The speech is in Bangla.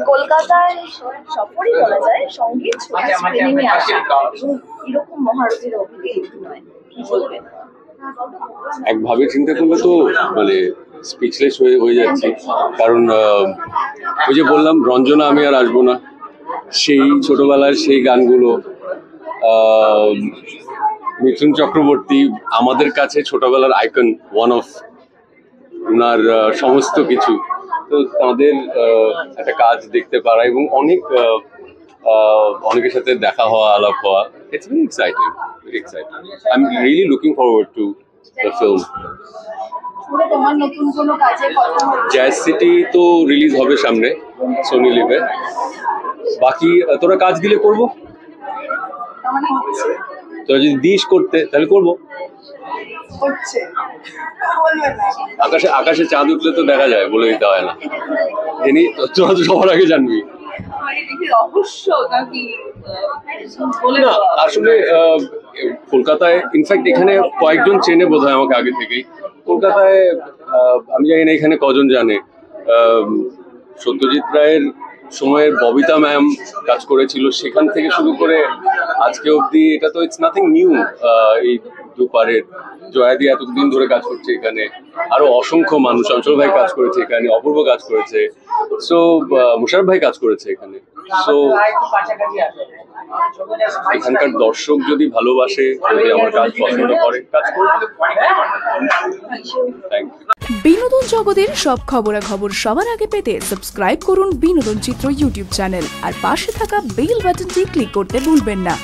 কলকাতায় সফরই বলা যায়, সঙ্গে স্ক্রিনিংয়ে আসা এবং এরকম মহারথীর অভিজ্ঞতা নয়, কি বলবেন? একভাবে চিন্তা করলে তো মানে স্পিচলেস হয়ে যাচ্ছি, কারণ ওই যে বললাম রঞ্জনা আমি আর আসবো না, সেই ছোটবেলার সেই গানগুলো, মিঠুন চক্রবর্তী আমাদের কাছে ছোটবেলার আইকন, ওয়ান অফ ওনার সমস্ত কিছু, তো তাদের একটা কাজ দেখতে পারা এবং অনেকের সাথে দেখা হওয়া, আলাপ হওয়া, it's very exciting, very exciting. I am really looking forward to the film. Jazz city তো রিলিজ হবে সামনে সোনি লিভে, বাকি তোরা কাজ দিলে করবো, তোরা যদি দিস করতে তাহলে করবো। আকাশে চাঁদ উঠলে তো দেখা যায়, বলে দিতে হয় না, জেনি তোরা তো সবার আগে জানবি। না আসলে কলকাতায় ইনফ্যাক্ট এখানে কয়েকজন চেনে বোধহয় আমাকে আগে থেকেই। কলকাতায় আমি জানি না এখানে কজন জানে, সত্যজিৎ রায়ের সময়ের ববিতা ম্যাম কাজ করেছিল, সেখান থেকে শুরু করে আজকে অবধি, এটা তো ইটস নাথিং নিউ। এই দুপারের জয়াদি এতদিন ধরে কাজ করছে এখানে, আরো অসংখ্য মানুষ, অঞ্চল ভাই কাজ করেছে এখানে, অপূর্ব কাজ করেছে, সো মুশারফ ভাই কাজ করেছে এখানে। সো এখানকার দর্শক যদি ভালোবাসে, যদি আমার কাজ পছন্দ করে, কাজ করবে। বিনোদন জগতের সব খবরাখবর সবার আগে পেতে সাবস্ক্রাইব করুন বিনোদন চিত্র ইউটিউব চ্যানেল আর পাশে থাকা বেল বাটনটি ক্লিক করতে ভুলবেন না।